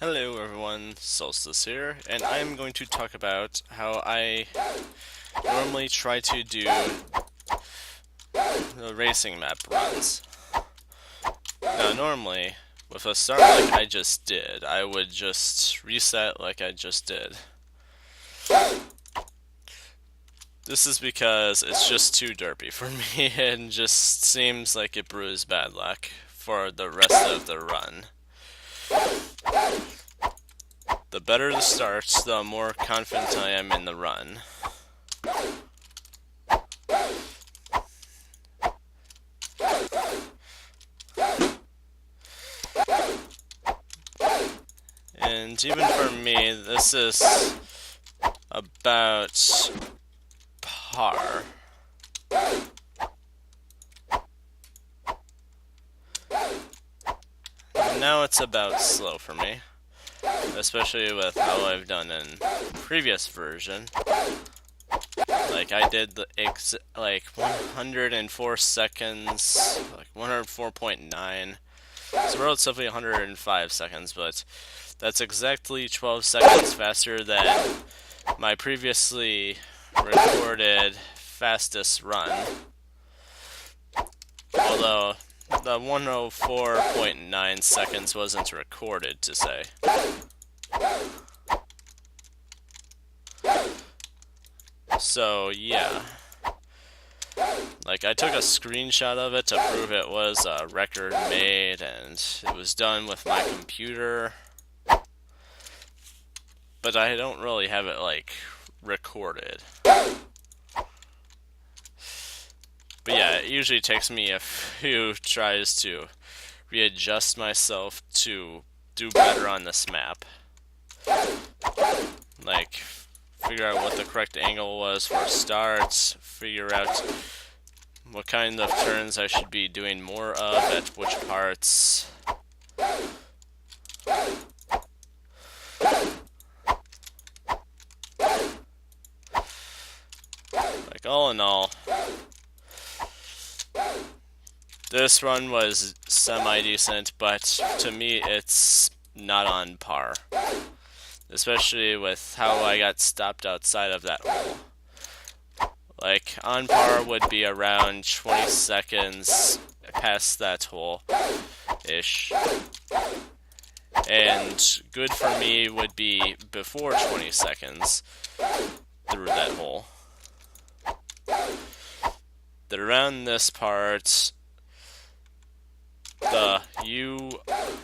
Hello everyone, Solstice here, and I'm going to talk about how I normally try to do the racing map runs. Now normally, with a start like I just did, I would just reset like I just did. This is because it's just too derpy for me and just seems like it brews bad luck for the rest of the run. The better the start, the more confident I am in the run. And even for me, this is about par. Now it's about slow for me, especially with how I've done in previous version. Like I did the 104 seconds, like 104.9. It's relatively 105 seconds, but that's exactly 12 seconds faster than my previously recorded fastest run. Although the 104.9 seconds wasn't recorded to say. So yeah. Like I took a screenshot of it to prove it was a record made and it was done with my computer. But I don't really have it like recorded. But yeah, it usually takes me a few tries to readjust myself to do better on this map. Like, figure out what the correct angle was for starts, figure out what kind of turns I should be doing more of at which parts. Like, all in all, this run was semi-decent, but to me it's not on par. Especially with how I got stopped outside of that hole. Like, on par would be around 20 seconds past that hole-ish. And good for me would be before 20 seconds through that hole. But around this part, the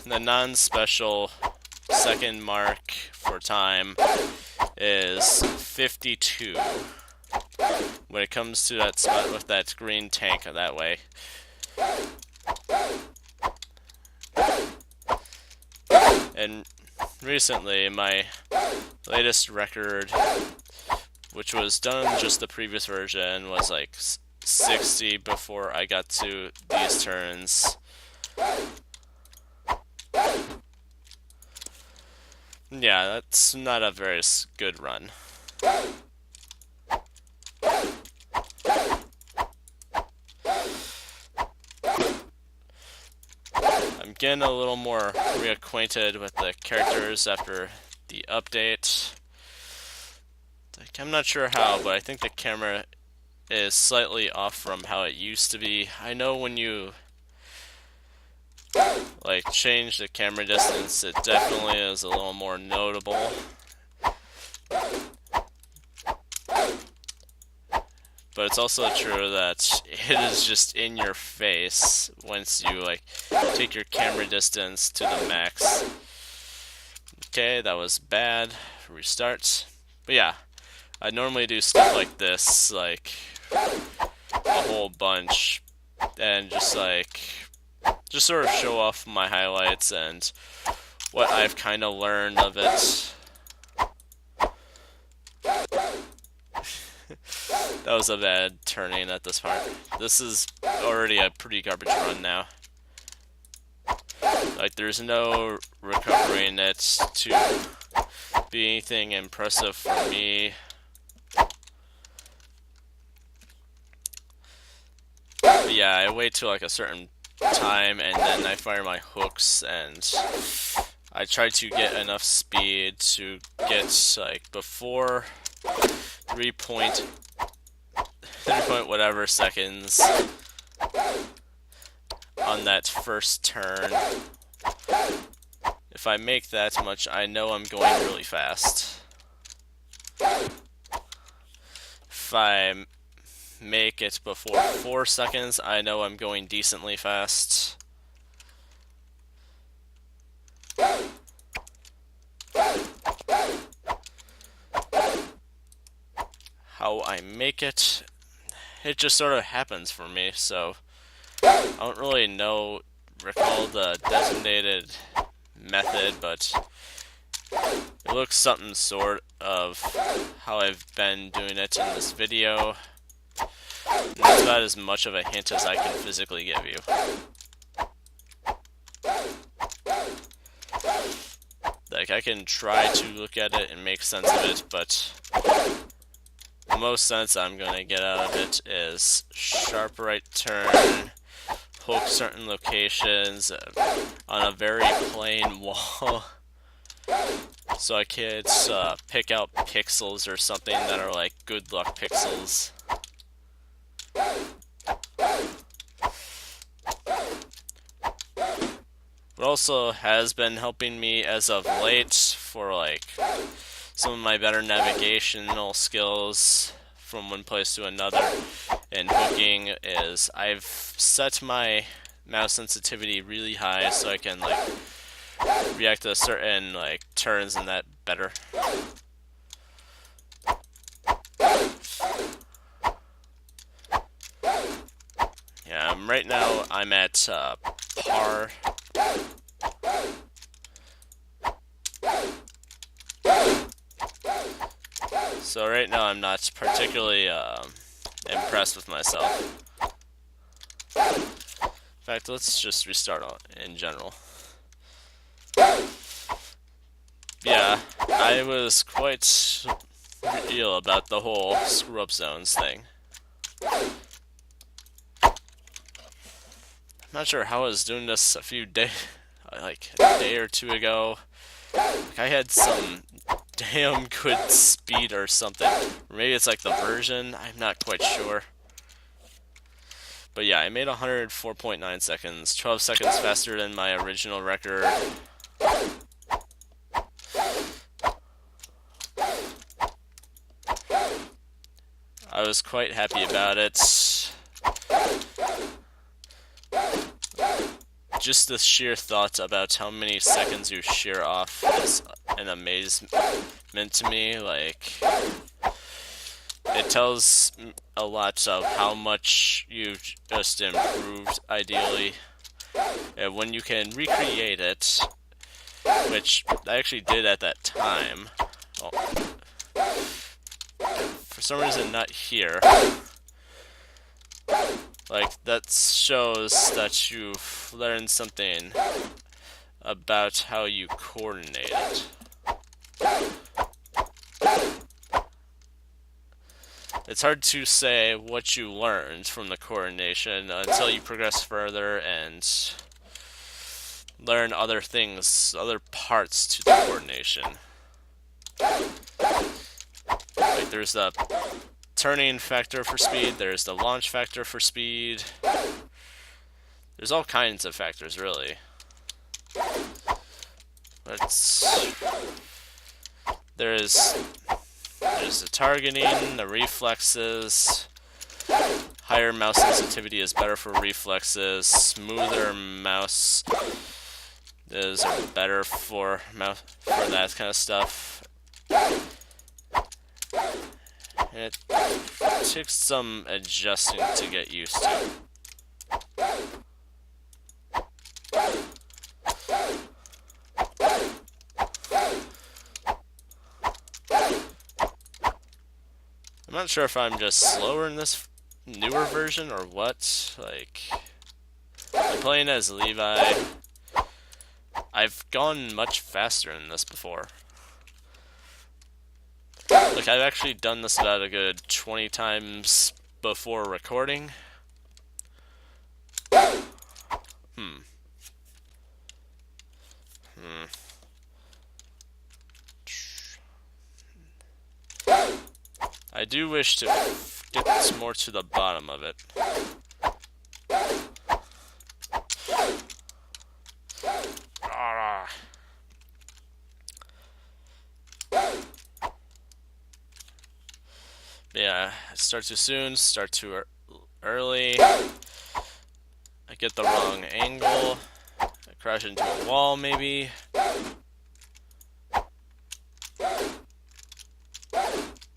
non-special second mark for time is 52 when it comes to that spot with that green tank that way. And recently my latest record, which was done just the previous version, was like 60 before I got to these turns. Yeah, that's not a very good run. I'm getting a little more reacquainted with the characters after the update. Like, I'm not sure how, but I think the camera is slightly off from how it used to be. I know when you like change the camera distance, it definitely is a little more notable. But it's also true that it is just in your face once you like take your camera distance to the max. Okay, that was bad. Restart. But yeah, I normally do stuff like this, like a whole bunch, and just sort of show off my highlights and what I've kind of learned of it. That was a bad turning at this part. This is already a pretty garbage run now. Like, there's no recovering it to be anything impressive for me. But yeah, I wait till like a certain time and then I fire my hooks and I try to get enough speed to get like before 3 point whatever seconds on that first turn. If I make that much, I know I'm going really fast. If I make it before 4 seconds, I know I'm going decently fast. How I make it, it just sort of happens for me, so I don't really recall the designated method, but it looks something sort of how I've been doing it in this video. And that's about as much of a hint as I can physically give you. Like, I can try to look at it and make sense of it, but the most sense I'm going to get out of it is sharp right turn, hook certain locations on a very plain wall, so I could pick out pixels or something that are like good luck pixels. What also has been helping me as of late for like some of my better navigational skills from one place to another in hooking is I've set my mouse sensitivity really high so I can like react to certain like turns and that better. Yeah, right now I'm at par. So right now I'm not particularly impressed with myself. In fact, let's just restart in general. Yeah, I was quite real about the whole screw up zones thing. I'm not sure how I was doing this a few days, like a day or two ago. Like I had some damn good speed or something. Or maybe it's like the version, I'm not quite sure. But yeah, I made 104.9 seconds, 12 seconds faster than my original record. I was quite happy about it. Just the sheer thought about how many seconds you shear off is an amazement to me. Like, it tells a lot of how much you've just improved, ideally. And when you can recreate it, which I actually did at that time. Well, for some reason, not here. Like, that shows that you've learned something about how you coordinate it. It's hard to say what you learned from the coordination until you progress further and learn other things, other parts to the coordination. Like, there's the turning factor for speed, there's the launch factor for speed. There's all kinds of factors, really. There's the targeting, the reflexes. Higher mouse sensitivity is better for reflexes. Smoother mouse is better for that kind of stuff. It takes some adjusting to get used to. I'm not sure if I'm just slower in this newer version or what. Like, I'm playing as Levi. I've gone much faster in this before. Like, I've actually done this about a good 20 times before recording. I do wish to get more to the bottom of it. Yeah, start too soon, start too early. I get the wrong angle. I crash into a wall, maybe.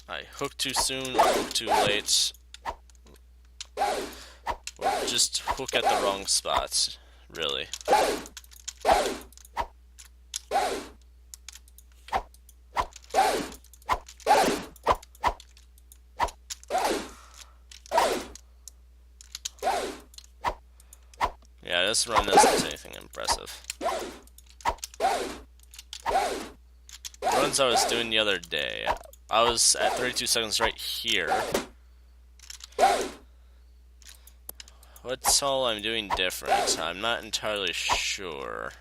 I hook too soon or hook too late. Or just hook at the wrong spots, really. Yeah, this run isn't anything impressive. The runs I was doing the other day, I was at 32 seconds right here. What's all I'm doing different? I'm not entirely sure.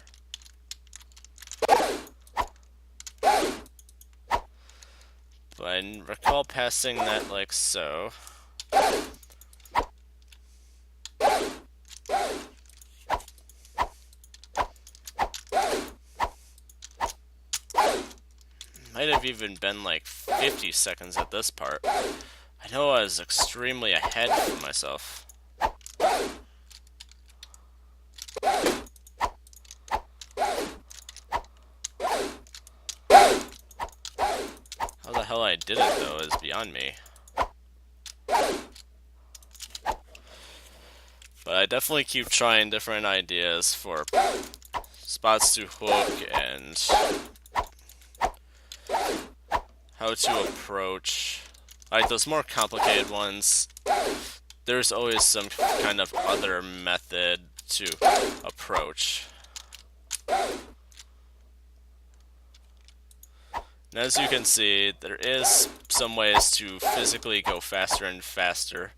But I recall passing that like so. Might have even been like 50 seconds at this part. I know I was extremely ahead of myself. How the hell I did it though is beyond me. But I definitely keep trying different ideas for spots to hook and how to approach. Like those more complicated ones, there's always some kind of other method to approach. And as you can see, there is some ways to physically go faster and faster,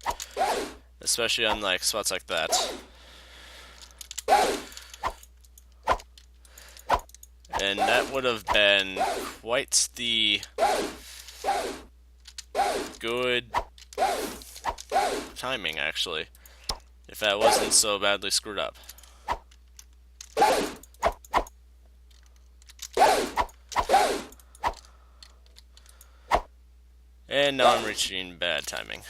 especially on like spots like that. And that would have been quite the good timing, actually, if that wasn't so badly screwed up. And now I'm reaching bad timing.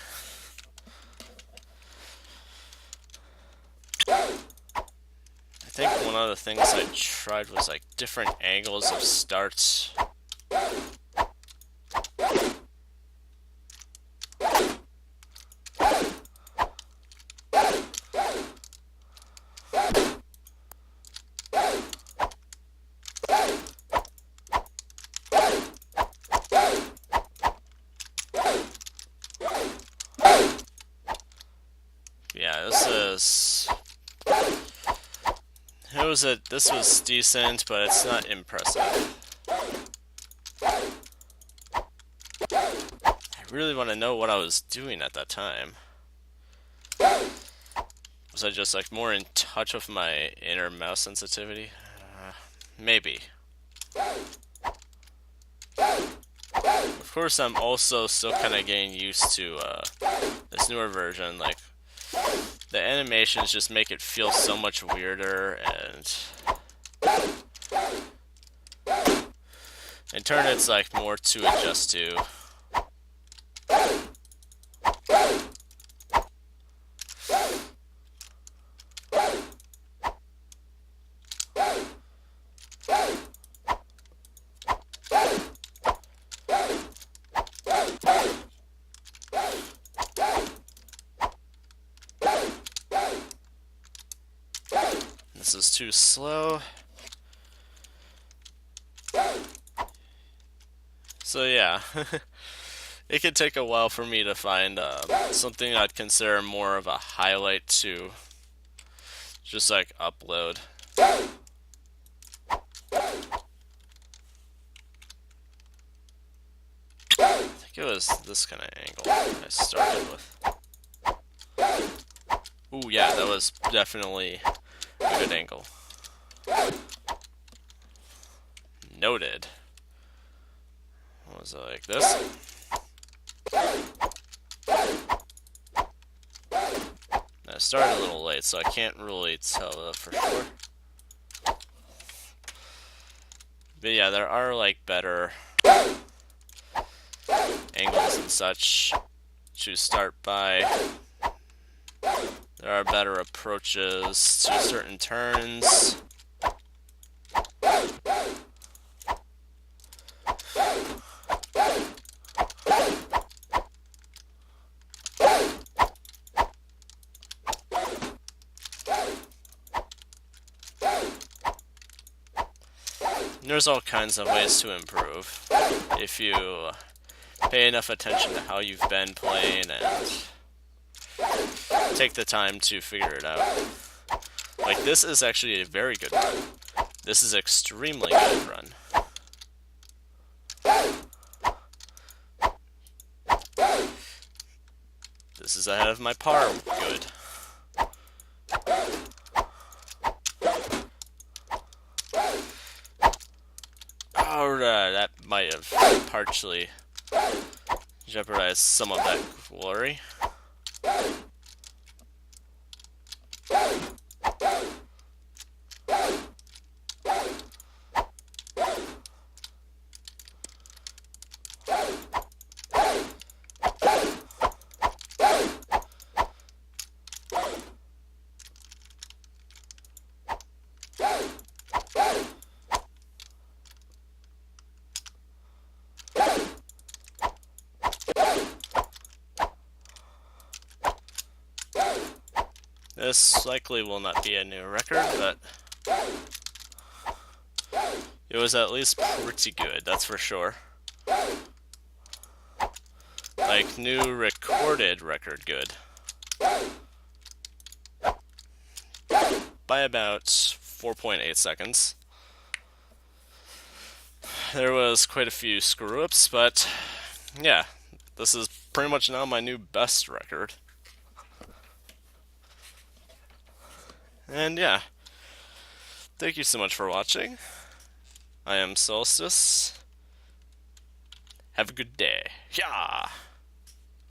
I think one of the things I tried was like different angles of starts. Yeah, this was decent, but it's not impressive. I really want to know what I was doing at that time. Was I just like more in touch with my inner mouse sensitivity? Maybe. Of course, I'm also still kind of getting used to this newer version. Like, the animations just make it feel so much weirder, and in turn, it's like more to adjust to. This is too slow. So yeah, it could take a while for me to find something I'd consider more of a highlight to just like upload. I think it was this kind of angle I started with. Ooh, yeah, that was definitely a good angle. Noted. What was it, like this? I started a little late, so I can't really tell that for sure. But yeah, there are like better angles and such to start by. There are better approaches to certain turns. There's all kinds of ways to improve if you pay enough attention to how you've been playing and take the time to figure it out. Like, this is actually a very good run. This is extremely good run. This is ahead of my par good. Alright, that might have partially jeopardized some of that glory. This likely will not be a new record, but it was at least pretty good, that's for sure. Like, new recorded record good. By about 4.8 seconds. There was quite a few screw-ups, but yeah, this is pretty much now my new best record. And yeah, thank you so much for watching. I am Solstice. Have a good day. Yeah!